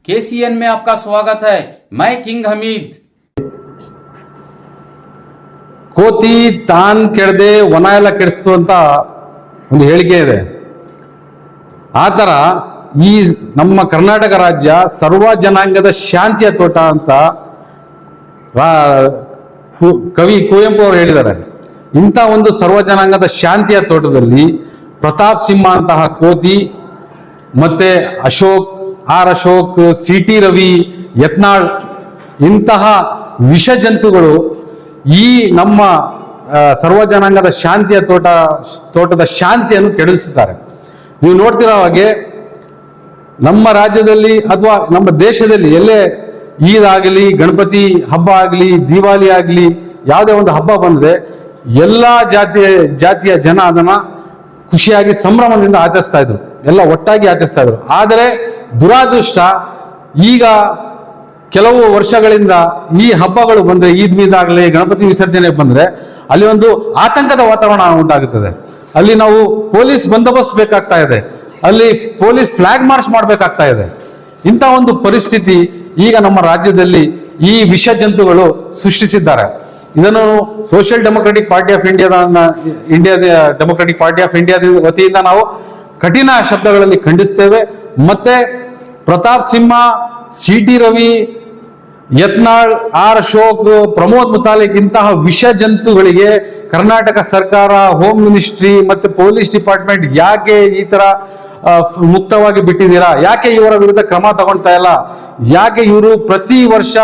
KCN में आपका स्वागत है। मैं किंग हमीद। ಕೋತಿ ತಾನ್ ಕೆಡದೆ ವನ ಎಲ್ಲ ಕೆಡಿಸುವಂತ ಒಂದು ಹೇಳಿಕೆ ಇದೆ. ಆ ಥರ ಈ ನಮ್ಮ ಕರ್ನಾಟಕ ರಾಜ್ಯ ಸರ್ವ ಜನಾಂಗದ ಶಾಂತಿಯ ತೋಟ ಅಂತ ಕವಿ ಕುವೆಂಪು ಅವರು ಹೇಳಿದ್ದಾರೆ. ಇಂಥ ಒಂದು ಸರ್ವ ಜನಾಂಗದ ಶಾಂತಿಯ ತೋಟದಲ್ಲಿ ಪ್ರತಾಪ್ ಸಿಂಹ ಅಂತಹ ಕೋತಿ ಮತ್ತೆ ಅಶೋಕ್ ಸಿ.ಟಿ. ರವಿ, ಯತ್ನಾಳ್ ಇಂತಹ ವಿಷ ಜಂತುಗಳು ಈ ನಮ್ಮ ಸರ್ವ ಜನಾಂಗದ ಶಾಂತಿಯ ತೋಟದ ಶಾಂತಿಯನ್ನು ಕೆಡಿಸುತ್ತಾರೆ. ನೀವು ನೋಡ್ತಿರೋ ಹಾಗೆ ನಮ್ಮ ರಾಜ್ಯದಲ್ಲಿ ಅಥವಾ ನಮ್ಮ ದೇಶದಲ್ಲಿ ಎಲ್ಲೇ ಈದ್ ಆಗಲಿ, ಗಣಪತಿ ಹಬ್ಬ ಆಗಲಿ, ದಿವಾಲಿ ಆಗಲಿ, ಯಾವುದೇ ಒಂದು ಹಬ್ಬ ಬಂದರೆ ಎಲ್ಲ ಜಾತಿಯ ಜನ ಅದನ್ನ ಖುಷಿಯಾಗಿ ಸಂಭ್ರಮದಿಂದ ಆಚರಿಸ್ತಾ ಇದ್ರು, ಎಲ್ಲ ಒಟ್ಟಾಗಿ ಆಚರಿಸ್ತಾ ಇದ್ರು. ಆದರೆ ದುರಾದೃಷ್ಟ ಈಗ ಕೆಲವು ವರ್ಷಗಳಿಂದ ಈ ಹಬ್ಬಗಳು ಬಂದ್ರೆ, ಈದ್ ಮೀದ್ ಆಗಲಿ, ಗಣಪತಿ ವಿಸರ್ಜನೆ ಬಂದ್ರೆ ಅಲ್ಲಿ ಒಂದು ಆತಂಕದ ವಾತಾವರಣ ಉಂಟಾಗುತ್ತದೆ. ಅಲ್ಲಿ ನಾವು ಪೊಲೀಸ್ ಬಂದೋಬಸ್ತ್ ಬೇಕಾಗ್ತಾ ಇದೆ, ಅಲ್ಲಿ ಪೊಲೀಸ್ ಫ್ಲಾಗ್ ಮಾರ್ಚ್ ಮಾಡಬೇಕಾಗ್ತಾ ಇದೆ. ಇಂಥ ಒಂದು ಪರಿಸ್ಥಿತಿ ಈಗ ನಮ್ಮ ರಾಜ್ಯದಲ್ಲಿ ಈ ವಿಷ ಜಂತುಗಳು ಸೃಷ್ಟಿಸಿದ್ದಾರೆ. ಇದನ್ನು ಸೋಷಿಯಲ್ ಡೆಮೊಕ್ರೆಟಿಕ್ ಪಾರ್ಟಿ ಆಫ್ ಇಂಡಿಯಾದ ವತಿಯಿಂದ ನಾವು ಕಠಿಣ ಶಬ್ದಗಳಲ್ಲಿ ಖಂಡಿಸ್ತೇವೆ. ಮತ್ತೆ ಪ್ರತಾಪ್ ಸಿಂಹ, ಸಿ.ಟಿ. ರವಿ, ಯತ್ನಾಳ್, ಅಶೋಕ್, ಪ್ರಮೋದ್ ಮುತಾಲಿಕ್ ಇಂತಹ ವಿಷ ಜಂತುಗಳಿಗೆ ಕರ್ನಾಟಕ ಸರ್ಕಾರ, ಹೋಮ್ ಮಿನಿಸ್ಟ್ರಿ ಮತ್ತೆ ಪೊಲೀಸ್ ಡಿಪಾರ್ಟ್ಮೆಂಟ್ ಯಾಕೆ ಈ ತರ ಮುಕ್ತವಾಗಿ ಬಿಟ್ಟಿದ್ದೀರಾ? ಯಾಕೆ ಇವರ ವಿರುದ್ಧ ಕ್ರಮ ತಗೊಳ್ತಾ ಇಲ್ಲ? ಯಾಕೆ ಇವರು ಪ್ರತಿ ವರ್ಷ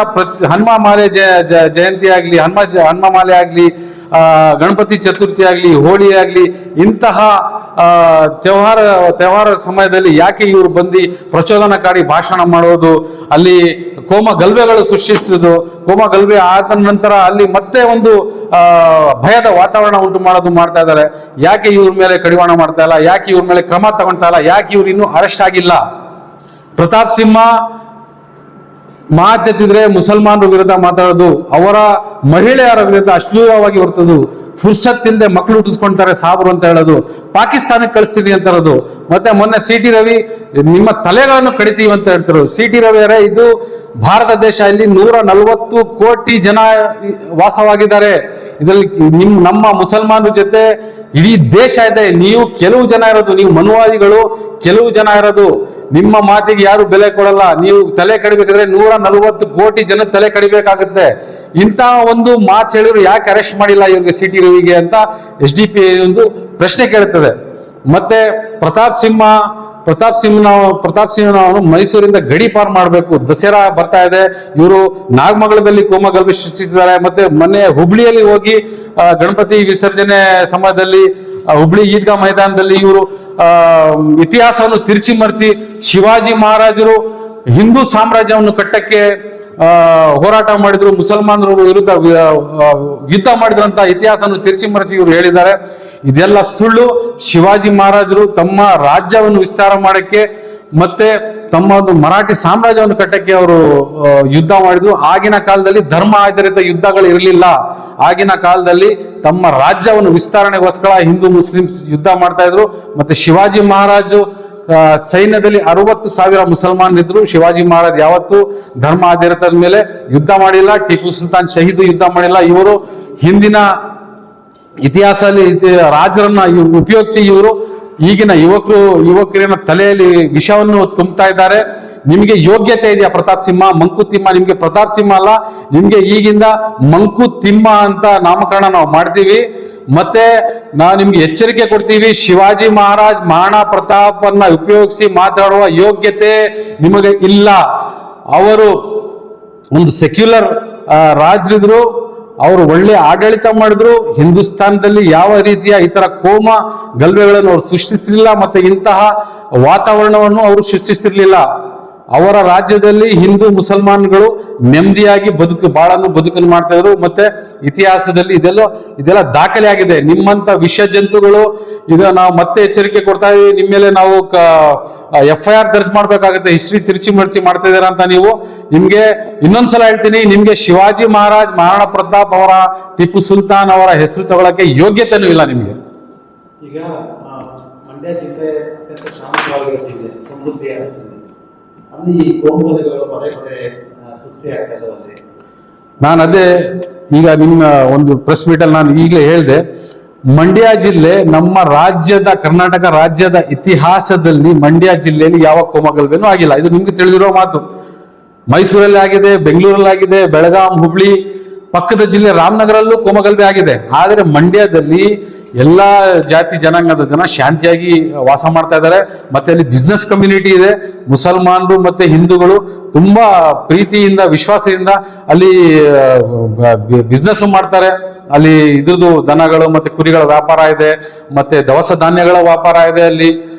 ಹನುಮಾಲೆ ಜಯಂತಿ ಆಗ್ಲಿ, ಹನುಮಾಲೆ ಆಗ್ಲಿ, ಗಣಪತಿ ಚತುರ್ಥಿ ಆಗ್ಲಿ, ಹೋಳಿ ಆಗ್ಲಿ, ಇಂತಹ ತ್ಯವಹಾರ ಸಮಯದಲ್ಲಿ ಯಾಕೆ ಇವರು ಬಂದು ಪ್ರಚೋದನಕಾರಿ ಭಾಷಣ ಮಾಡೋದು, ಅಲ್ಲಿ ಕೋಮ ಗಲ್ಭೆಗಳು ಸೃಷ್ಟಿಸುವುದು, ಕೋಮ ಗಲ್ಭೆ ಆದ ನಂತರ ಅಲ್ಲಿ ಮತ್ತೆ ಒಂದು ಭಯದ ವಾತಾವರಣ ಉಂಟು ಮಾಡ್ತಾ ಇದ್ದಾರೆ. ಯಾಕೆ ಇವ್ರ ಮೇಲೆ ಕಡಿವಾಣ ಮಾಡ್ತಾ ಇಲ್ಲ? ಯಾಕೆ ಇವ್ರ ಮೇಲೆ ಕ್ರಮ ತಗೊಳ್ತಾ ಇಲ್ಲ? ಯಾಕೆ ಇವ್ರು ಇನ್ನೂ ಅರೆಸ್ಟ್ ಆಗಿಲ್ಲ? ಪ್ರತಾಪ್ ಸಿಂಹ ಮಾತೆತ್ತಿದ್ರೆ ಮುಸಲ್ಮಾನರ ವಿರುದ್ಧ ಮಾತಾಡೋದು, ಅವರ ಮಹಿಳೆಯರ ವಿರುದ್ಧ ಅಶ್ಲೀಲವಾಗಿ ಹೊರತದು, ಫುರ್ಸತ್ತಿಲ್ಲದೆ ಮಕ್ಕಳು ಹುಟ್ಟಿಸ್ಕೊಂತಾರೆ ಸಾಬ್ರು ಅಂತ ಹೇಳೋದು, ಪಾಕಿಸ್ತಾನಕ್ಕೆ ಕಳಿಸ್ತೀನಿ ಅಂತ ಹೇಳೋದು, ಮತ್ತೆ ಮೊನ್ನೆ ಸಿ.ಟಿ. ರವಿ ನಿಮ್ಮ ತಲೆಗಳನ್ನು ಕಡಿತೀವಿ ಅಂತ ಹೇಳ್ತಾರೆ. ಸಿ.ಟಿ. ರವಿ ಅವರೇ, ಇದು ಭಾರತ ದೇಶ, ಇಲ್ಲಿ 140 ಕೋಟಿ ಜನ ವಾಸವಾಗಿದ್ದಾರೆ. ಇದರಲ್ಲಿ ನಮ್ಮ ಮುಸಲ್ಮಾನರ ಜೊತೆ ಇಡೀ ದೇಶ ಇದೆ. ನೀವು ಕೆಲವು ಜನ ಇರೋದು, ನೀವು ಮನುವಾದಿಗಳು ಕೆಲವು ಜನ ಇರೋದು, ನಿಮ್ಮ ಮಾತಿಗೆ ಯಾರು ಬೆಲೆ ಕೊಡಲ್ಲ. ನೀವು ತಲೆ ಕಡಿಬೇಕಾದ್ರೆ 140 ಕೋಟಿ ಜನ ತಲೆ ಕಡಿಬೇಕಾಗುತ್ತೆ. ಇಂತಹ ಒಂದು ಮಾತು ಹೇಳಿದ್ರು ಯಾಕೆ ಅರೆಸ್ಟ್ ಮಾಡಿಲ್ಲ ಇವ್ರಿಗೆ, ಸಿ.ಟಿ. ರವಿಗೆ ಅಂತ SDP ಒಂದು ಪ್ರಶ್ನೆ ಕೇಳುತ್ತದೆ. ಮತ್ತೆ ಪ್ರತಾಪ್ ಸಿಂಹನವನು ಮೈಸೂರಿಂದ ಗಡಿ ಪಾರ್ ಮಾಡಬೇಕು. ದಸರಾ ಬರ್ತಾ ಇದೆ, ಇವರು ನಾಗಮಂಗಲದಲ್ಲಿ ಕೋಮಗಲ್ಭೆ ಸೃಷ್ಟಿಸಿದ್ದಾರೆ. ಮತ್ತೆ ಮೊನ್ನೆ ಹುಬ್ಳಿಯಲ್ಲಿ ಹೋಗಿ ಗಣಪತಿ ವಿಸರ್ಜನೆ ಸಮಯದಲ್ಲಿ ಹುಬ್ಳಿ ಈದ್ಗಾ ಮೈದಾನದಲ್ಲಿ ಇವರು ಇತಿಹಾಸವನ್ನು ತಿರುಚಿ ಮರ್ತಿ ಶಿವಾಜಿ ಮಹಾರಾಜರು ಹಿಂದೂ ಸಾಮ್ರಾಜ್ಯವನ್ನು ಕಟ್ಟಕ್ಕೆ ಹೋರಾಟ ಮಾಡಿದ್ರು, ಮುಸಲ್ಮಾನರ ವಿರುದ್ಧ ಯುದ್ಧ ಮಾಡಿದ್ರು ಅಂತ ಇತಿಹಾಸವನ್ನು ತಿರುಚಿ ಮರೆಸಿ ಇವರು ಹೇಳಿದ್ದಾರೆ. ಇದೆಲ್ಲ ಸುಳ್ಳು. ಶಿವಾಜಿ ಮಹಾರಾಜರು ತಮ್ಮ ರಾಜ್ಯವನ್ನು ವಿಸ್ತಾರ ಮಾಡಕ್ಕೆ ಮತ್ತೆ ತಮ್ಮ ಒಂದು ಮರಾಠಿ ಸಾಮ್ರಾಜ್ಯವನ್ನು ಕಟ್ಟಕ್ಕೆ ಅವರು ಯುದ್ಧ ಮಾಡಿದ್ರು. ಆಗಿನ ಕಾಲದಲ್ಲಿ ಧರ್ಮ ಆಧಾರಿತ ಯುದ್ಧಗಳು ಇರಲಿಲ್ಲ. ಆಗಿನ ಕಾಲದಲ್ಲಿ ತಮ್ಮ ರಾಜ್ಯವನ್ನು ವಿಸ್ತರಣೆಗೋಸ್ಕರ ಹಿಂದೂ ಮುಸ್ಲಿಮ್ಸ್ ಯುದ್ಧ ಮಾಡ್ತಾ ಇದ್ರು. ಮತ್ತೆ ಶಿವಾಜಿ ಮಹಾರಾಜು ಸೈನ್ಯದಲ್ಲಿ 60,000 ಮುಸಲ್ಮಾನರಿದ್ರು. ಶಿವಾಜಿ ಮಹಾರಾಜ್ ಯಾವತ್ತು ಧರ್ಮ ಆಧಾರಿತದ ಮೇಲೆ ಯುದ್ಧ ಮಾಡಿಲ್ಲ. ಟಿಪ್ಪು ಸುಲ್ತಾನ್ ಶಹೀದ್ ಯುದ್ಧ ಮಾಡಿಲ್ಲ. ಇವರು ಹಿಂದಿನ ಇತಿಹಾಸದಲ್ಲಿ ರಾಜರನ್ನ ಉಪಯೋಗಿಸಿ ಇವರು ಈಗಿನ ಯುವಕರಿನ ತಲೆಯಲ್ಲಿ ವಿಷವನ್ನು ತುಂಬುತ್ತಾ ಇದ್ದಾರೆ. ನಿಮಗೆ ಯೋಗ್ಯತೆ ಇದೆಯಾ ಪ್ರತಾಪ್ ಸಿಂಹ? ಮಂಕುತಿಮ್ಮ ನಿಮ್ಗೆ ಪ್ರತಾಪ್ ಸಿಂಹ ಅಲ್ಲ, ನಿಮ್ಗೆ ಈಗಿಂದ ಮಂಕುತಿಮ್ಮ ಅಂತ ನಾಮಕರಣ ನಾವು ಮಾಡ್ತೀವಿ. ಮತ್ತೆ ನಾವು ನಿಮ್ಗೆ ಎಚ್ಚರಿಕೆ ಕೊಡ್ತೀವಿ, ಶಿವಾಜಿ ಮಹಾರಾಜ್ ಮಹಾರಾಣಾ ಪ್ರತಾಪ್ ಅನ್ನ ಉಪಯೋಗಿಸಿ ಮಾತಾಡುವ ಯೋಗ್ಯತೆ ನಿಮಗೆ ಇಲ್ಲ. ಅವರು ಒಂದು ಸೆಕ್ಯುಲರ್ ರಾಜರಿದ್ರು, ಅವರು ಒಳ್ಳೆ ಆಡಳಿತ ಮಾಡಿದ್ರು. ಹಿಂದೂಸ್ತಾನದಲ್ಲಿ ಯಾವ ರೀತಿಯ ಇತರ ಕೋಮ ಗಲ್ಭೆಗಳನ್ನು ಅವರು ಸೃಷ್ಟಿಸಿರಲಿಲ್ಲ, ಮತ್ತೆ ಇಂತಹ ವಾತಾವರಣವನ್ನು ಅವರು ಸೃಷ್ಟಿಸಿರ್ಲಿಲ್ಲ. ಅವರ ರಾಜ್ಯದಲ್ಲಿ ಹಿಂದೂ ಮುಸಲ್ಮಾನ್ಗಳು ನೆಮ್ಮದಿಯಾಗಿ ಬದುಕನ್ನು ಮಾಡ್ತಾ ಇದ್ರು. ಮತ್ತೆ ಇತಿಹಾಸದಲ್ಲಿ ಇದೆಲ್ಲ ದಾಖಲೆ ಆಗಿದೆ. ನಿಮ್ಮಂತ ವಿಷ ಜಂತುಗಳು ನಾವು ಮತ್ತೆ ಎಚ್ಚರಿಕೆ ಕೊಡ್ತಾ ಇದೀವಿ. ನಿಮ್ಮ ಮೇಲೆ ನಾವು FIR ದರ್ಜ್ ಮಾಡ್ಬೇಕಾಗುತ್ತೆ. ಹಿಸ್ಟ್ರಿ ತಿರುಚಿ ಮರ್ಚಿ ಮಾಡ್ತಾ ಇದ್ದೀರಾ ಅಂತ ನಿಮ್ಗೆ ಇನ್ನೊಂದ್ಸಲ ಹೇಳ್ತೀನಿ, ನಿಮ್ಗೆ ಶಿವಾಜಿ ಮಹಾರಾಜ್, ಮಹಾರಾಣಾ ಪ್ರತಾಪ್ ಅವರ, ಟಿಪ್ಪು ಸುಲ್ತಾನ್ ಅವರ ಹೆಸರು ತಗೊಳಕ್ಕೆ ಯೋಗ್ಯತೆನೂ ಇಲ್ಲ ನಿಮ್ಗೆ. ಈಗ ಮಂಡ್ಯ ಜಿಲ್ಲೆ ಅತ್ಯಂತ ಶಾಂತವಾಗಿರೋ ಜಿಲ್ಲೆ, ಸಮೃದ್ಧಿಯಾದ ಜಿಲ್ಲೆ. ಅಲ್ಲಿ ಕೋಮುಗಲಭೆಗಳು ಪದೇ ಪದೇ ಸೃಷ್ಟಿಯಾಗ್ತಾ ಇದ್ದಾವೆ. ನಾನು ಅದೇ ಈಗ ನಿಮ್ಮ ಒಂದು ಪ್ರೆಸ್ ಮೀಟ್ ಅಲ್ಲಿ ನಾನು ಈಗಲೇ ಹೇಳಿದೆ, ಮಂಡ್ಯ ಜಿಲ್ಲೆ ನಮ್ಮ ರಾಜ್ಯದ, ಕರ್ನಾಟಕ ರಾಜ್ಯದ ಇತಿಹಾಸದಲ್ಲಿ ಮಂಡ್ಯ ಜಿಲ್ಲೆಯಲ್ಲಿ ಯಾವ ಕೋಮಗಲಭೆನೂ ಆಗಿಲ್ಲ. ಇದು ನಿಮ್ಗೆ ತಿಳಿದಿರೋ ಮಾತು. ಮೈಸೂರಲ್ಲಿ ಆಗಿದೆ, ಬೆಂಗಳೂರಲ್ಲಿ ಆಗಿದೆ, ಬೆಳಗಾಂ, ಹುಬ್ಳಿ, ಪಕ್ಕದ ಜಿಲ್ಲೆ ರಾಮನಗರಲ್ಲೂ ಕೋಮಗಲಭೆ ಆಗಿದೆ. ಆದರೆ ಮಂಡ್ಯದಲ್ಲಿ ಎಲ್ಲಾ ಜಾತಿ ಜನಾಂಗದ ಜನ ಶಾಂತಿಯಾಗಿ ವಾಸ ಮಾಡ್ತಾ ಇದ್ದಾರೆ. ಮತ್ತೆ ಅಲ್ಲಿ ಬಿಸ್ನೆಸ್ ಕಮ್ಯುನಿಟಿ ಇದೆ. ಮುಸಲ್ಮಾನರು ಮತ್ತೆ ಹಿಂದೂಗಳು ತುಂಬಾ ಪ್ರೀತಿಯಿಂದ, ವಿಶ್ವಾಸದಿಂದ ಅಲ್ಲಿ ಬಿಸ್ನೆಸ್ ಮಾಡ್ತಾರೆ. ಅಲ್ಲಿ ಇದ್ರದ್ದು ದನಗಳು ಮತ್ತೆ ಕುರಿಗಳ ವ್ಯಾಪಾರ ಇದೆ, ಮತ್ತೆ ದವಸ ಧಾನ್ಯಗಳ ವ್ಯಾಪಾರ ಇದೆ ಅಲ್ಲಿ.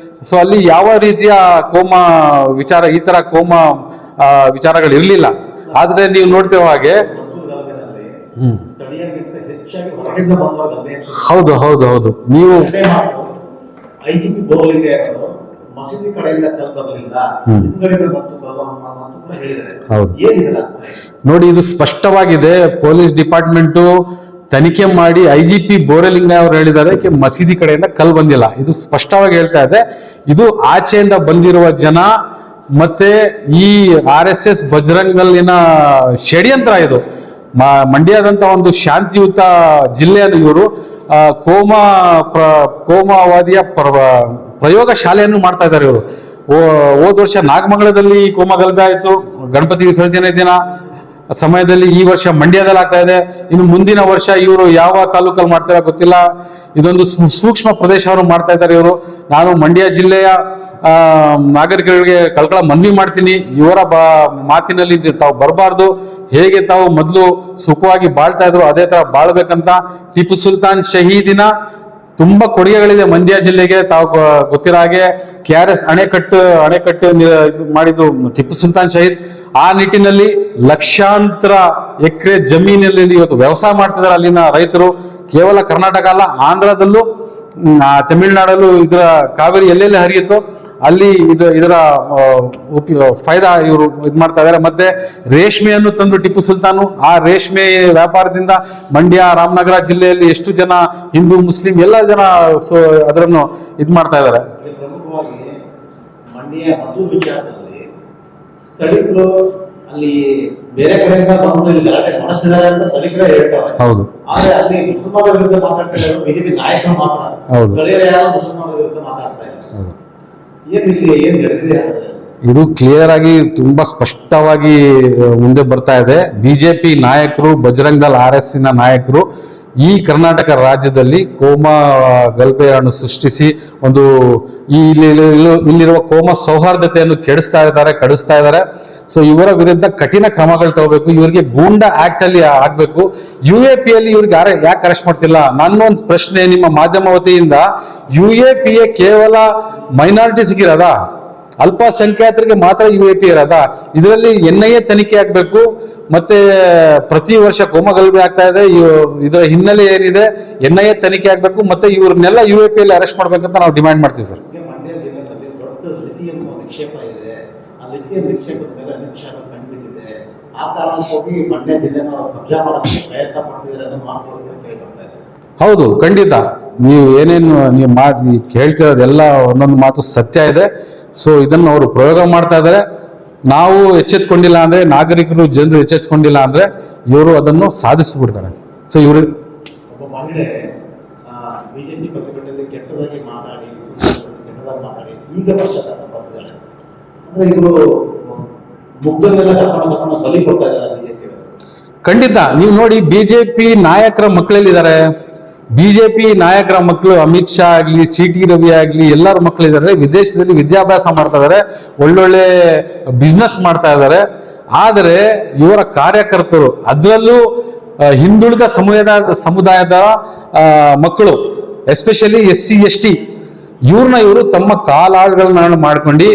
ಸೊ ಅಲ್ಲಿ ಯಾವ ರೀತಿಯ ಕೋಮ ವಿಚಾರ, ಈ ತರ ಕೋಮ ವಿಚಾರಗಳು ಇರ್ಲಿಲ್ಲ. ಆದ್ರೆ ನೀವು ನೋಡ್ತೇವೆ ಹಾಗೆ ಸ್ಥಳೀಯರಿಗಿಂತ ಹೆಚ್ಚಾಗಿ ಹೊರಗಿಂದ ಬಂದವರ ಗಲಭೆ. ಹೌದು ಹೌದು ಹೌದು. ನೀವು ಐಜಿಪಿ ಬೋರ್ಲಿಂಗ್ ಮಸೀದಿ ಕಡೆಯಿಂದ ಬರಲಿಲ್ಲ, ಹಿಂದುಗಡೆಯಿಂದ ಬಂತು ಅಂತ ಕೂಡ ಹೇಳಿದ್ದಾರೆ. ಹೌದು. ಏನಿಲ್ಲ ನೋಡಿ, ಇದು ಸ್ಪಷ್ಟವಾಗಿದೆ. ಪೊಲೀಸ್ ಡಿಪಾರ್ಟ್ಮೆಂಟು ತನಿಖೆ ಮಾಡಿ IGP ಬೋರಲಿಂಗ ಅವರು ಹೇಳಿದ್ದಾರೆ ಮಸೀದಿ ಕಡೆಯಿಂದ ಕಲ್ ಬಂದಿಲ್ಲ. ಇದು ಸ್ಪಷ್ಟವಾಗಿ ಹೇಳ್ತಾ ಇದೆ. ಇದು ಆಚೆಯಿಂದ ಬಂದಿರುವ ಜನ ಮತ್ತೆ ಈ RSS ಬಜರಂಗದಲ್ಲಿನ ಷಡ್ಯಂತ್ರ ಇದು. ಮಂಡ್ಯದಂತ ಒಂದು ಶಾಂತಿಯುತ ಜಿಲ್ಲೆಯನ್ನು ಇವರು ಕೋಮವಾದಿಯ ಪ್ರಯೋಗ ಶಾಲೆಯನ್ನು ಮಾಡ್ತಾ ಇದ್ದಾರೆ ಇವರು. ಹೋದ ವರ್ಷ ನಾಗಮಂಗಲದಲ್ಲಿ ಕೋಮಗಲಭೆ ಆಯಿತು, ಗಣಪತಿ ವಿಸರ್ಜನೆ ದಿನ ಸಮಯದಲ್ಲಿ. ಈ ವರ್ಷ ಮಂಡ್ಯದಲ್ಲಿ ಆಗ್ತಾ ಇದೆ. ಇನ್ನು ಮುಂದಿನ ವರ್ಷ ಇವರು ಯಾವ ತಾಲೂಕಲ್ಲಿ ಮಾಡ್ತಾರ ಗೊತ್ತಿಲ್ಲ. ಇದೊಂದು ಸೂಕ್ಷ್ಮ ಪ್ರದೇಶವನ್ನು ಮಾಡ್ತಾ ಇದ್ದಾರೆ ಇವರು. ನಾನು ಮಂಡ್ಯ ಜಿಲ್ಲೆಯ ನಾಗರಿಕರಿಗೆ ಕಳ್ಕಳ ಮನವಿ ಮಾಡ್ತೀನಿ, ಇವರ ಮಾತಿನಲ್ಲಿ ತಾವು ಬರಬಾರ್ದು. ಹೇಗೆ ತಾವು ಮೊದಲು ಸುಖವಾಗಿ ಬಾಳ್ತಾ ಇದ್ರು ಅದೇ ತರ ಬಾಳ್ಬೇಕಂತ. ಟಿಪ್ಪು ಸುಲ್ತಾನ್ ಶಹೀದಿನ ತುಂಬಾ ಕೊಡುಗೆಗಳಿದೆ ಮಂಡ್ಯ ಜಿಲ್ಲೆಗೆ. ತಾವು ಗೊತ್ತಿರೋ ಹಾಗೆ KRS ಅಣೆಕಟ್ಟು ಮಾಡಿದ್ದು ಟಿಪ್ಪು ಸುಲ್ತಾನ್ ಶಹೀದ್. ಆ ನಿಟ್ಟಿನಲ್ಲಿ ಲಕ್ಷಾಂತರ ಎಕರೆ ಜಮೀನಲ್ಲಿ ಇವತ್ತು ವ್ಯವಸಾಯ ಮಾಡ್ತಿದ್ದಾರೆ ಅಲ್ಲಿನ ರೈತರು. ಕೇವಲ ಕರ್ನಾಟಕ ಅಲ್ಲ, ಆಂಧ್ರದಲ್ಲೂ ತಮಿಳುನಾಡಲ್ಲೂ ಇದರ ಕಾವೇರಿ ಎಲ್ಲೆಲ್ಲಿ ಹರಿಯುತ್ತೋ ಅಲ್ಲಿ ಇದರ ಫೈದಾ ಇವರು ಇದು ಮಾಡ್ತಾ ಇದ್ದಾರೆ. ಮತ್ತೆ ರೇಷ್ಮೆಯನ್ನು ತಂದು ಟಿಪ್ಪು ಸುಲ್ತಾನು, ಆ ರೇಷ್ಮೆ ವ್ಯಾಪಾರದಿಂದ ಮಂಡ್ಯ, ರಾಮನಗರ ಜಿಲ್ಲೆಯಲ್ಲಿ ಎಷ್ಟು ಜನ ಹಿಂದೂ, ಮುಸ್ಲಿಂ ಎಲ್ಲ ಜನ ಅದನ್ನು ಇದು ಮಾಡ್ತಾ ಇದ್ದಾರೆ. ಪ್ರಮುಖವಾಗಿ ಮಂಡ್ಯ ಮಧು ವಿಚಾರದಲ್ಲಿ ಸ್ಥಳೀಕರು ಅಲ್ಲಿ ಬೇರೆ ಕಡೆಯಿಂದ ಬಂದು ಗಲಾಟೆ ಮಾಡಿಸ್ತಿದ್ದಾರೆ ಅಂತ ಸ್ಥಳೀಕರೇ ಹೇಳ್ತಾರೆ. ಹೌದು. ಆದ್ರೆ ಅಲ್ಲಿ ಮುಸಲ್ಮಾನರ ವಿರುದ್ಧ ಮಾತಾಡ್ತಾ ಇದ್ದಾರೆ BJP ನಾಯಕರು ಮಾತ್ರ. ಹೌದು. ಸ್ಥಳೀಯರು ಯಾರು ಮುಸಲ್ಮಾನರ ವಿರುದ್ಧ ಮಾತಾಡ್ತಾ ಇದ್ದಾರೆ. ಏನ್ ಹೇಳಿದ್ರಿ? ಇದು ಕ್ಲಿಯರ್ ಆಗಿ ತುಂಬಾ ಸ್ಪಷ್ಟವಾಗಿ ಮುಂದೆ ಬರ್ತಾ ಇದೆ. BJP ನಾಯಕರು, ಬಜರಂಗ್ ದಳ RS ನಾಯಕರು ಈ ಕರ್ನಾಟಕ ರಾಜ್ಯದಲ್ಲಿ ಕೋಮ ಗಲಭೆಯನ್ನು ಸೃಷ್ಟಿಸಿ ಒಂದು ಇಲ್ಲಿರುವ ಕೋಮ ಸೌಹಾರ್ದತೆಯನ್ನು ಕೆಡಿಸ್ತಾ ಇದ್ದಾರೆ. ಸೊ ಇವರ ವಿರುದ್ಧ ಕಠಿಣ ಕ್ರಮಗಳು ತಗೋಬೇಕು. ಇವರಿಗೆ ಗೂಂಡಾ ಆಕ್ಟ್ ಅಲ್ಲಿ ಆಗ್ಬೇಕು. UAPಯಲ್ಲಿ ಇವ್ರಿಗೆ ಯಾಕೆ ಅರೆಸ್ಟ್ ಮಾಡ್ತಿಲ್ಲ? ನನ್ನೊಂದು ಪ್ರಶ್ನೆ ನಿಮ್ಮ ಮಾಧ್ಯಮ ವತಿಯಿಂದ, UAPA ಕೇವಲ ಮೈನಾರಿಟೀಸ್ಗಿರೋದ, ಅಲ್ಪಸಂಖ್ಯಾತರಿಗೆ ಮಾತ್ರ UAP ಇರೋದ? ಇದರಲ್ಲಿ NIA ತನಿಖೆ ಆಗ್ಬೇಕು. ಮತ್ತೆ ಪ್ರತಿ ವರ್ಷ ಕೋಮಗಲಭೆ ಆಗ್ತಾ ಇದೆ, ಇದರ ಹಿನ್ನೆಲೆ ಏನಿದೆ NIA ತನಿಖೆ ಆಗ್ಬೇಕು. ಮತ್ತೆ ಇವ್ರನ್ನೆಲ್ಲ UAPಯಲ್ಲಿ ಅರೆಸ್ಟ್ ಮಾಡ್ಬೇಕಂತ ನಾವು ಡಿಮ್ಯಾಂಡ್ ಮಾಡ್ತೀವಿ ಸರ್. ಮಂಡ್ಯ ಜಿಲ್ಲೆಯಲ್ಲಿ ದೊಡ್ಡ ಲಿಥಿಯಂ ನಿಕ್ಷೇಪ ಇದೆ. ಆ ಲಿಥಿಯಂ ನಿಕ್ಷೇಪದ ಮೇಲೆ ನಿಕ್ಷೇಪ ಕಂಡುಬಿದ್ದಿದೆ. ಆ ಕಾರಣಕ್ಕಾಗಿ ಮಂಡ್ಯ ಜಿಲ್ಲೆನ ಕಬ್ಜಾ ಮಾಡೋದಕ್ಕೆ ಪ್ರಯತ್ನ ಮಾಡ್ತಿದ್ದಾರೆ ಅನ್ನೋ ಮಾತುಗಳು ಕೇಳಿ ಬರ್ತಾ ಇದೆ. ಹೌದು, ಖಂಡಿತ. ನೀವು ಏನೇನು ನೀವು ಕೇಳ್ತಿರೋದೆಲ್ಲ ಒಂದೊಂದು ಮಾತು ಸತ್ಯ ಇದೆ. ಸೊ ಇದನ್ನು ಅವರು ಪ್ರಯೋಗ ಮಾಡ್ತಾ ಇದ್ದಾರೆ. ನಾವು ಎಚ್ಚೆತ್ಕೊಂಡಿಲ್ಲ ಅಂದ್ರೆ, ನಾಗರಿಕರು, ಜನರು ಎಚ್ಚೆತ್ಕೊಂಡಿಲ್ಲ ಅಂದ್ರೆ ಇವರು ಅದನ್ನು ಸಾಧಿಸ್ಬಿಡ್ತಾರೆ. ಸೊ ಇವರು ಒಬ್ಬ ಮಹಿಳೆ BJP ಪ್ರತಿಭಟನೆಯಲ್ಲಿ ಕೆಟ್ಟದಾಗಿ ಮಾತಾಡಿ ಈಗ ಪಶ್ಚಾತ್ತಾಪಪಟ್ಟಿದ್ದಾರೆ. ಅಂದ್ರೆ ಇವರು ಮುಗ್ಧನೆಲ್ಲ ಕರ್ಕೊಂಡು ಬಲಿ ಕೊಡ್ತಾ ಇದ್ದಾರೆ BJP. ಖಂಡಿತ. ನೀವು ನೋಡಿ, BJP ನಾಯಕರ ಮಕ್ಕಳಲ್ಲಿದ್ದಾರೆ. BJP ನಾಯಕರ ಮಕ್ಕಳು ಅಮಿತ್ ಶಾ ಆಗ್ಲಿ, CT ರವಿ ಆಗ್ಲಿ, ಎಲ್ಲರ ಮಕ್ಕಳಿದ್ದಾರೆ. ವಿದೇಶದಲ್ಲಿ ವಿದ್ಯಾಭ್ಯಾಸ ಮಾಡ್ತಾ ಇದ್ದಾರೆ, ಒಳ್ಳೊಳ್ಳೆ ಬಿಸ್ನೆಸ್ ಮಾಡ್ತಾ ಇದ್ದಾರೆ. ಆದರೆ ಇವರ ಕಾರ್ಯಕರ್ತರು, ಅದರಲ್ಲೂ ಹಿಂದುಳಿದ ಸಮುದಾಯದ ಮಕ್ಕಳು, ಎಸ್ಪೆಷಲಿ SC ST, ಇವರು ತಮ್ಮ ಕಾಲಾಳುಗಳನ್ನ ಮಾಡ್ಕೊಂಡು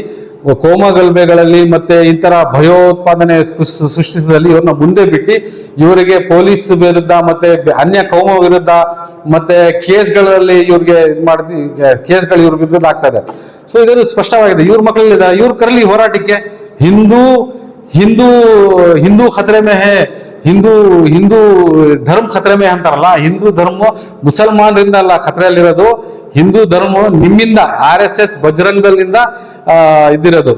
ಕೋಮಗಲಭೆಗಳಲ್ಲಿ ಮತ್ತೆ ಇಂತರ ಭಯೋತ್ಪಾದನೆ ಸೃಷ್ಟಿಸಿದಲ್ಲಿ ಇವ್ರನ್ನ ಮುಂದೆ ಬಿಟ್ಟು ಇವರಿಗೆ ಪೊಲೀಸ್ ವಿರುದ್ಧ ಮತ್ತೆ ಅನ್ಯ ಕೋಮ ವಿರುದ್ಧ ಮತ್ತೆ ಕೇಸ್ಗಳಲ್ಲಿ ಇವ್ರಿಗೆ ಕೇಸ್ಗಳು ಇವ್ರ ವಿರುದ್ಧ ಆಗ್ತಾ ಇದೆ. ಸೊ ಇದನ್ನು ಸ್ಪಷ್ಟವಾಗಿದೆ. ಇವ್ರ ಮಕ್ಕಳಿಂದ ಇವ್ರ ಕರಲಿ ಹೋರಾಟಕ್ಕೆ ಹಿಂದೂ ಖತ್ರೆ ಮೇ ಹೇ, ಹಿಂದೂ ಧರ್ಮ ಖತ್ರೆ ಮೇ ಅಂತಾರಲ್ಲ, ಹಿಂದೂ ಧರ್ಮ ಮುಸಲ್ಮಾನರಿಂದ ಅಲ್ಲ ಖತ್ರೆಯಲ್ಲಿರೋದು, ಹಿಂದೂ ಧರ್ಮ ನಿಮ್ಮಿಂದ RSS ಬಜರಂಗದಲ್ಲಿಂದ ಇದ್ದಿರೋದು.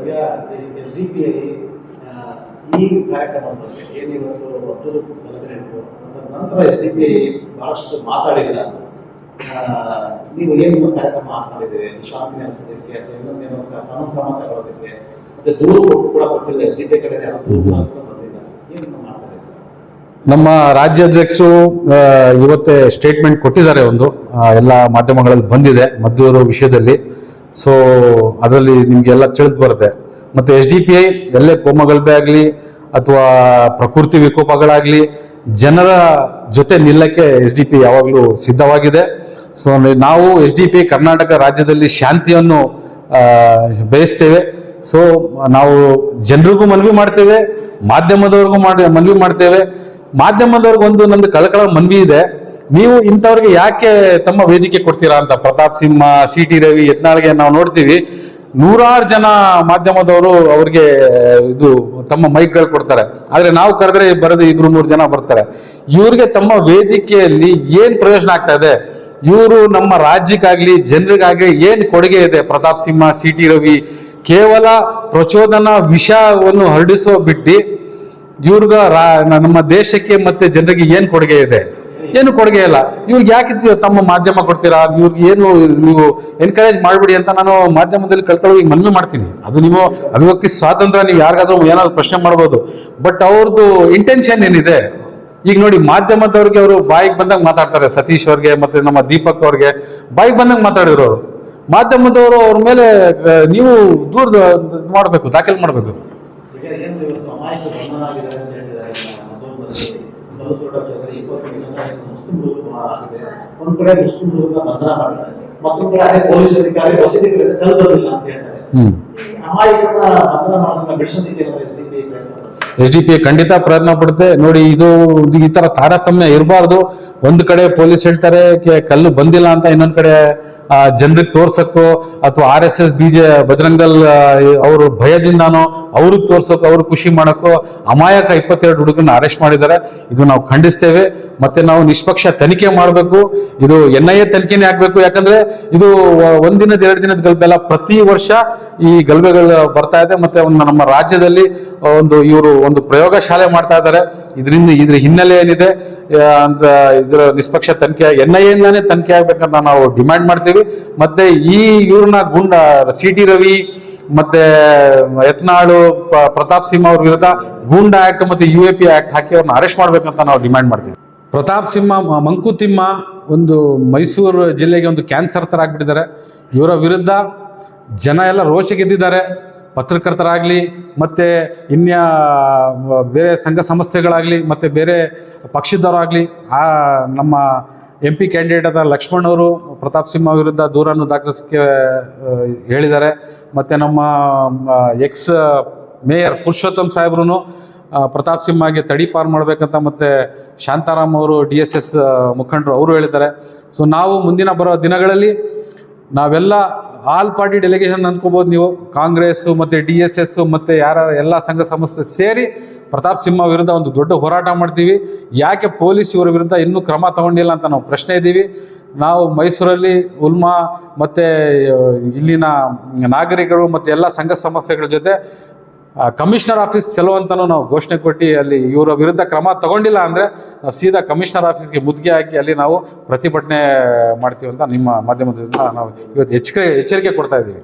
ಈಗ SDPI ಈ ಕಾರ್ಯಕ್ರಮದ ಬಗ್ಗೆ ಏನಿವತ್ತು ಅಬ್ದುಲ್ ಗಲಭೆ ನಡೆಯಿತು ನಂತರ SDPI ಬಹಳಷ್ಟು ಮಾತಾಡಿದಿರ, ನೀವು ಏನು ಕಾರ್ಯಕ್ರಮ ಮಾತನಾಡಿದ್ದೀರಿ ಶಾಂತಿ ನೆಲೆಸಲಿಕ್ಕೆ ಅಥವಾ ಇನ್ನೊಂದೇನೋ ಕಾನೂನು ಕ್ರಮ ತಗೊಳ್ಳೋದಕ್ಕೆ, ಮತ್ತೆ ದೂರು ಕೂಡ ಕೊಟ್ಟಿಲ್ಲ SDPI ಕಡೆ ಬಂದಿದ್ದಾರೆ, ಏನು ಮಾಡ್ತಾರೆ? ನಮ್ಮ ರಾಜ್ಯಾಧ್ಯಕ್ಷರು ಇವತ್ತೇ ಸ್ಟೇಟ್ಮೆಂಟ್ ಕೊಟ್ಟಿದ್ದಾರೆ, ಒಂದು ಎಲ್ಲ ಮಾಧ್ಯಮಗಳಲ್ಲಿ ಬಂದಿದೆ ಮದ್ದೂರು ವಿಷಯದಲ್ಲಿ. ಸೊ ಅದರಲ್ಲಿ ನಿಮಗೆಲ್ಲ ತಿಳಿದು ಬರುತ್ತೆ. ಮತ್ತು SDPI ಎಲ್ಲೇ ಕೋಮಗಲಭೆ ಆಗಲಿ ಅಥವಾ ಪ್ರಕೃತಿ ವಿಕೋಪಗಳಾಗಲಿ ಜನರ ಜೊತೆ ನಿಲ್ಲಕ್ಕೆ SDPI ಯಾವಾಗಲೂ ಸಿದ್ಧವಾಗಿದೆ. ಸೊ ನಾವು SDPI ಕರ್ನಾಟಕ ರಾಜ್ಯದಲ್ಲಿ ಶಾಂತಿಯನ್ನು ಬಯಸ್ತೇವೆ. ಸೊ ನಾವು ಜನರಿಗೂ ಮನವಿ ಮಾಡ್ತೇವೆ, ಮಾಧ್ಯಮದವ್ರಿಗೂ ಮನವಿ ಮಾಡ್ತೇವೆ. ಮಾಧ್ಯಮದವ್ರಿಗೊಂದು ನಂದು ಕಳಕಳ ಮನವಿ ಇದೆ, ನೀವು ಇಂಥವ್ರಿಗೆ ಯಾಕೆ ತಮ್ಮ ವೇದಿಕೆ ಕೊಡ್ತೀರಾ ಅಂತ. ಪ್ರತಾಪ್ ಸಿಂಹ, CT ರವಿ, ಯತ್ನಾಳ್ಗೆ ನಾವು ನೋಡ್ತೀವಿ, ನೂರಾರು ಜನ ಮಾಧ್ಯಮದವರು ಅವ್ರಿಗೆ ಇದು ತಮ್ಮ ಮೈಕ್ಗಳು ಕೊಡ್ತಾರೆ. ಆದ್ರೆ ನಾವು ಕರೆದ್ರೆ ಬರೋದು 2-3 ಜನ ಬರ್ತಾರೆ. ಇವ್ರಿಗೆ ತಮ್ಮ ವೇದಿಕೆಯಲ್ಲಿ ಏನ್ ಪ್ರಯೋಜನ ಆಗ್ತಾ ಇದೆ? ಇವರು ನಮ್ಮ ರಾಜ್ಯಕ್ಕಾಗ್ಲಿ ಜನರಿಗಾಗ್ಲಿ ಏನ್ ಕೊಡುಗೆ ಇದೆ? ಪ್ರತಾಪ್ ಸಿಂಹ, CT ರವಿ ಕೇವಲ ಪ್ರಚೋದನಾ ವಿಷಯವನ್ನು ಹರಡಿಸೋ ಬಿಟ್ಟು ಇವ್ರಿಗ ನಮ್ಮ ದೇಶಕ್ಕೆ ಮತ್ತೆ ಜನರಿಗೆ ಏನ್ ಕೊಡುಗೆ ಇದೆ? ಏನು ಕೊಡುಗೆ ಇಲ್ಲ. ಇವ್ರಿಗೆ ಯಾಕೆ ತಮ್ಮ ಮಾಧ್ಯಮ ಕೊಡ್ತೀರಾ? ಇವ್ರಿಗೆ ಏನು ನೀವು ಎನ್ಕರೇಜ್ ಮಾಡ್ಬಿಡಿ ಅಂತ ನಾನು ಮಾಧ್ಯಮದಲ್ಲಿ ಕಳ್ಕೊಳ್ಳೋ ಮನವಿ ಮಾಡ್ತೀನಿ. ಅದು ನೀವು ಅಭಿವ್ಯಕ್ತಿ ಸ್ವಾತಂತ್ರ್ಯ, ನೀವು ಯಾರಿಗಾದ್ರೂ ಏನಾದ್ರು ಪ್ರಶ್ನೆ ಮಾಡ್ಬೋದು, ಬಟ್ ಅವ್ರದ್ದು ಇಂಟೆನ್ಷನ್ ಏನಿದೆ? ಈಗ ನೋಡಿ, ಮಾಧ್ಯಮದವ್ರಿಗೆ ಅವರು ಬಾಯಿಗೆ ಬಂದಾಗ ಮಾತಾಡ್ತಾರೆ. ಸತೀಶ್ ಅವ್ರಿಗೆ ಮತ್ತೆ ನಮ್ಮ ದೀಪಕ್ ಅವ್ರಿಗೆ ಬಾಯಿಗೆ ಬಂದಂಗೆ ಮಾತಾಡಿದ್ರು ಅವರು. ಮಾಧ್ಯಮದವರು ಅವ್ರ ಮೇಲೆ ನೀವು ದೂರ ಮಾಡಬೇಕು, ದಾಖಲೆ ಮಾಡಬೇಕು. ಈಗ ಏನು ಇವತ್ತು ಅಮಾಯಕ ಬಂಧನ ಆಗಿದ್ದಾರೆ ಅಂತ ಹೇಳಿದ್ದಾರೆ ಮುಸ್ಲಿಂ ಆಗಿದೆ. ಒಂದ್ ಕಡೆ ಮುಸ್ಲಿಂ ಬಂಧನ ಮಾಡಿದ್ದಾರೆ, ಮತ್ತೊಂದ್ ಕಡೆ ಅದೇ ಪೊಲೀಸ್ ಅಧಿಕಾರಿ ವಸತಿ ತಲುಪೋದಿಲ್ಲ ಅಂತ ಹೇಳ್ತಾರೆ. ಅಮಾಯಕರನ್ನ ಬಂಧನ ಮಾಡೋದನ್ನ ಬಿಡಿಸೋದಕ್ಕೆ SDPI ಖಂಡಿತ ಪ್ರಯತ್ನ ಪಡುತ್ತೆ. ನೋಡಿ, ಇದು ಈ ತರ ತಾರತಮ್ಯ ಇರಬಾರ್ದು. ಒಂದ್ ಕಡೆ ಪೊಲೀಸ್ ಹೇಳ್ತಾರೆ ಕಲ್ಲು ಬಂದಿಲ್ಲ ಅಂತ, ಇನ್ನೊಂದ್ ಕಡೆ ಜನರಿಗೆ ತೋರ್ಸಕ್ಕೋ ಅಥವಾ RSS ಬಜರಂಗದಲ್ ಅವರು ಭಯದಿಂದಾನೋ ಅವ್ರಿಗೆ ತೋರ್ಸಕ್ಕೋ, ಅವ್ರಿಗೆ ಖುಷಿ ಮಾಡಕ್ಕೋ ಅಮಾಯಕ 22 ಹುಡುಗರನ್ನ ಅರೆಸ್ಟ್ ಮಾಡಿದ್ದಾರೆ. ಇದು ನಾವು ಖಂಡಿಸ್ತೇವೆ. ಮತ್ತೆ ನಾವು ನಿಷ್ಪಕ್ಷ ತನಿಖೆ ಮಾಡಬೇಕು. ಇದು NIA ತನಿಖೆನೇ ಆಗ್ಬೇಕು. ಯಾಕಂದ್ರೆ ಇದು ಒಂದಿನದ 2 ದಿನದ ಗಲಭೆ ಅಲ್ಲ, ಪ್ರತಿ ವರ್ಷ ಈ ಗಲಭೆಗಳು ಬರ್ತಾ ಇದೆ. ಮತ್ತೆ ನಮ್ಮ ರಾಜ್ಯದಲ್ಲಿ ಇವರು ಒಂದು ಪ್ರಯೋಗಶಾಲೆ ಮಾಡ್ತಾ ಇದ್ದಾರೆ. ಇದ್ರ ಹಿನ್ನೆಲೆ ಏನಿದೆ ಅಂತ ಇದರ ನಿಷ್ಪಕ್ಷ ತನಿಖೆ NIA ಇಂದಾನೇ ತನಿಖೆ ಆಗ್ಬೇಕಂತ ನಾವು ಡಿಮ್ಯಾಂಡ್ ಮಾಡ್ತೀವಿ. ಮತ್ತೆ ಇವ್ರನ್ನ CT ರವಿ ಮತ್ತೆ ಯತ್ನಾಳು, ಪ್ರತಾಪ್ ಸಿಂಹ ಅವ್ರ ವಿರುದ್ಧ ಗೂಂಡಾ ಆಕ್ಟ್ ಮತ್ತೆ UAP ಆಕ್ಟ್ ಹಾಕಿ ಅವ್ರನ್ನ ಅರೆಸ್ಟ್ ಮಾಡ್ಬೇಕಂತ ನಾವು ಡಿಮ್ಯಾಂಡ್ ಮಾಡ್ತೀವಿ. ಪ್ರತಾಪ್ ಸಿಂಹ, ಮಂಕುತಿಮ್ಮ ಒಂದು ಮೈಸೂರು ಜಿಲ್ಲೆಗೆ ಒಂದು ಕ್ಯಾನ್ಸರ್ ತರ ಆಗ್ಬಿಟ್ಟಿದ್ದಾರೆ. ಇವರ ವಿರುದ್ಧ ಜನ ಎಲ್ಲ ರೋಷ ಗೆದ್ದಿದ್ದಾರೆ. ಪತ್ರಕರ್ತರಾಗಲಿ ಮತ್ತು ಬೇರೆ ಸಂಘ ಸಂಸ್ಥೆಗಳಾಗಲಿ ಮತ್ತು ಬೇರೆ ಪಕ್ಷದವರಾಗಲಿ ನಮ್ಮ MP ಕ್ಯಾಂಡಿಡೇಟ್ ಆದ ಲಕ್ಷ್ಮಣ್ ಅವರು ಪ್ರತಾಪ್ ಸಿಂಹ ವಿರುದ್ಧ ದೂರನ್ನು ದಾಖಲಿಸಕ್ಕೆ ಹೇಳಿದ್ದಾರೆ. ಮತ್ತು ನಮ್ಮ ಎಕ್ಸ್ ಮೇಯರ್ ಪುರುಷೋತ್ತಮ್ ಸಾಹೇಬ್ರು ಪ್ರತಾಪ್ ಸಿಂಹಗೆ ತಡಿಪಾರು ಮಾಡಬೇಕಂತ ಮತ್ತು ಶಾಂತಾರಾಮ್ ಅವರು DSS ಮುಖಂಡರು ಅವರು ಹೇಳಿದ್ದಾರೆ. ಸೊ ನಾವು ಮುಂದಿನ ಬರೋ ದಿನಗಳಲ್ಲಿ ನಾವೆಲ್ಲ ಆಲ್ ಪಾರ್ಟಿ ಡೆಲಿಗೇಷನ್ ಅನ್ಕೋಬಹುದು ನೀವು, ಕಾಂಗ್ರೆಸ್ ಮತ್ತು DSS ಮತ್ತು ಎಲ್ಲ ಸಂಘ ಸಂಸ್ಥೆ ಸೇರಿ ಪ್ರತಾಪ್ ಸಿಂಹ ವಿರುದ್ಧ ಒಂದು ದೊಡ್ಡ ಹೋರಾಟ ಮಾಡ್ತೀವಿ. ಯಾಕೆ ಪೊಲೀಸ್ ಇವರ ವಿರುದ್ಧ ಇನ್ನೂ ಕ್ರಮ ತಗೊಂಡಿಲ್ಲ ಅಂತ ನಾವು ಪ್ರಶ್ನೆ ಇದ್ದೀವಿ. ನಾವು ಮೈಸೂರಲ್ಲಿ ಉಲ್ಮಾ ಮತ್ತು ಇಲ್ಲಿನ ನಾಗರಿಕರು ಮತ್ತು ಎಲ್ಲ ಸಂಘ ಸಂಸ್ಥೆಗಳ ಜೊತೆ ಕಮಿಷನರ್ ಆಫೀಸ್ ಚಲೋ ಅಂತಲೂ ನಾವು ಘೋಷಣೆ ಕೊಟ್ಟು ಅಲ್ಲಿ ಇವರ ವಿರುದ್ಧ ಕ್ರಮ ತಗೊಂಡಿಲ್ಲ ಅಂದರೆ ನಾವು ಸೀದಾ ಕಮಿಷನರ್ ಆಫೀಸ್ಗೆ ಮುದ್ಗೆ ಹಾಕಿ ಅಲ್ಲಿ ನಾವು ಪ್ರತಿಭಟನೆ ಮಾಡ್ತೀವಿ ಅಂತ ನಿಮ್ಮ ಮಾಧ್ಯಮದಿಂದ ನಾವು ಇವತ್ತು ಎಚ್ಚರಿಕೆ ಕೊಡ್ತಾ ಇದ್ದೀವಿ.